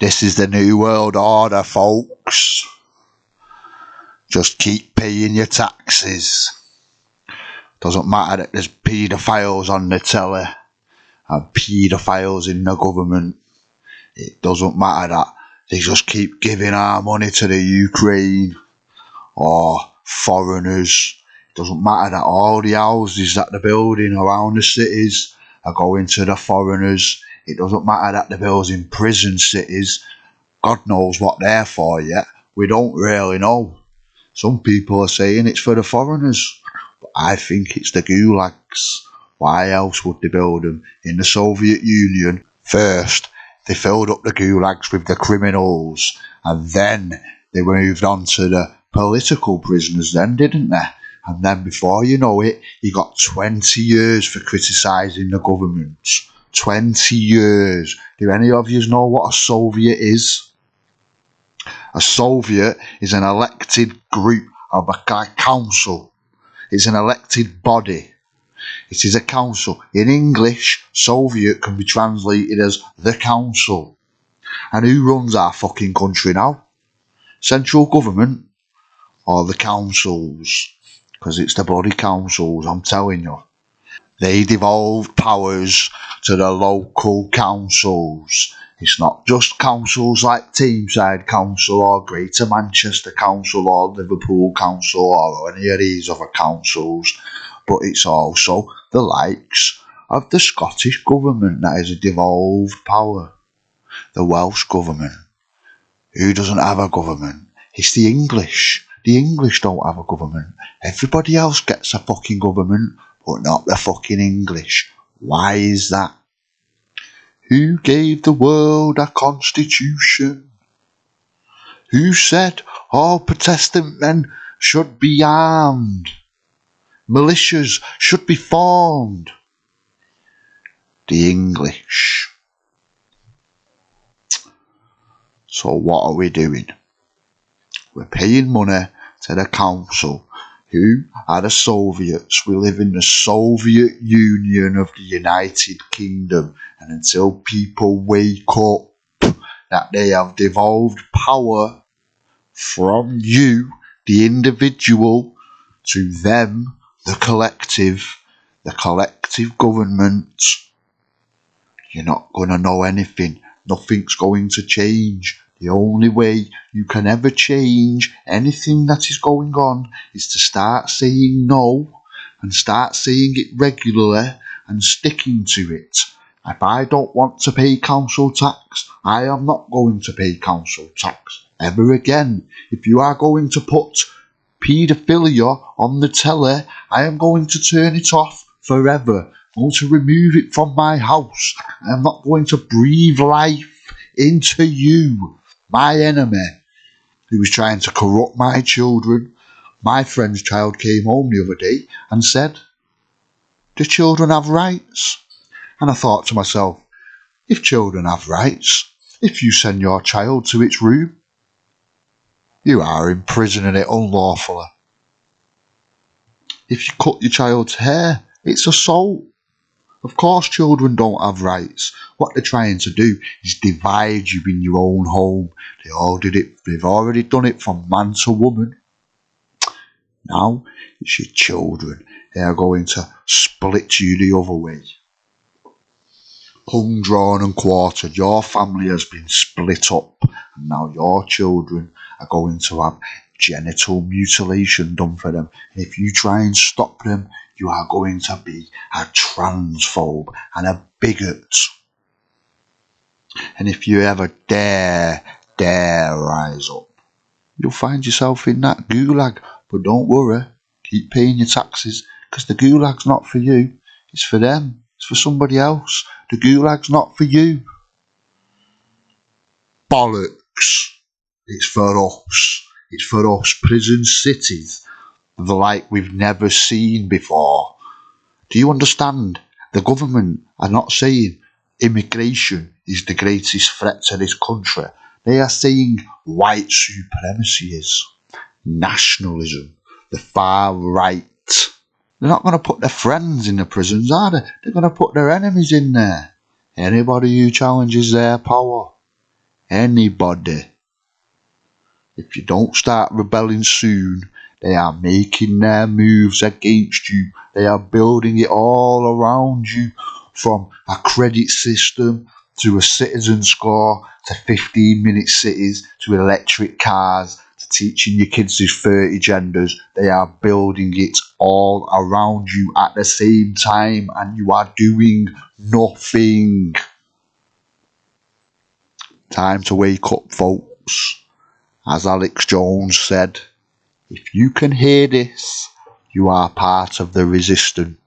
This is the new world order, folks. Just keep paying your taxes. Doesn't matter that there's paedophiles on the telly and paedophiles in the government. It doesn't matter that they just keep giving our money to the Ukraine or foreigners. It doesn't matter that all the houses that they're building around the cities are going to the foreigners. It doesn't matter that they're building prison cities. God knows what they're for yet. We don't really know. Some people are saying it's for the foreigners, but I think it's the gulags. Why else would they build them? In the Soviet Union, first they filled up the gulags with the criminals, and then they moved on to the political prisoners then, didn't they? And then before you know it, you got 20 years for criticising the government. 20 years. Do any of you know what a Soviet is? A Soviet is an elected group of a council. It's an elected body. It is a council. In English, Soviet can be translated as the council. And who runs our fucking country now? Central government or the councils? Because it's the bloody councils, I'm telling you. They devolved powers to the local councils. It's not just councils like Teesside Council or Greater Manchester Council or Liverpool Council or any of these other councils, but it's also the likes of the Scottish Government that is a devolved power. The Welsh Government. Who doesn't have a government? It's the English. The English don't have a government. Everybody else gets a fucking government, but not the fucking English. Why is that? Who gave the world a constitution? Who said all Protestant men should be armed? Militias should be formed? The English. So what are we doing? We're paying money to the council. Who are the Soviets? We live in the Soviet Union of the United Kingdom. And until people wake up that they have devolved power from you, the individual, to them, the collective government, you're not going to know anything. Nothing's going to change. The only way you can ever change anything that is going on is to start saying no and start saying it regularly and sticking to it. If I don't want to pay council tax, I am not going to pay council tax ever again. If you are going to put paedophilia on the telly, I am going to turn it off forever. I'm going to remove it from my house. I am not going to breathe life into you, my enemy, who was trying to corrupt my children. My friend's child came home the other day and said, "Do children have rights?" And I thought to myself, if children have rights, if you send your child to its room, you are imprisoning it unlawfully. If you cut your child's hair, it's assault. Of course children don't have rights. What they're trying to do is divide you in your own home. They've already done it from man to woman. Now it's your children. They are going to split you the other way. Hung, drawn and quartered. Your family has been split up, and now your children are going to have genital mutilation done for them. And if you try and stop them, you are going to be a transphobe and a bigot. And if you ever dare rise up, you'll find yourself in that gulag. But don't worry, keep paying your taxes, because the gulag's not for you, it's for them. It's for somebody else. The gulag's not for you. Bollocks. It's for us. It's for us. Prison cities, the like we've never seen before. Do you understand? The government are not saying immigration is the greatest threat to this country. They are saying white supremacy is. Nationalism. The far right. They're not going to put their friends in the prisons, are they? They're going to put their enemies in there. Anybody who challenges their power anybody. If you don't start rebelling soon, they are making their moves against you. They are building it all around you, from a credit system to a citizen score to 15-minute cities to electric cars to teaching your kids there's 30 genders. They are building it all around you at the same time, and you are doing nothing. Time to wake up, folks. As Alex Jones said, if you can hear this, you are part of the resistance.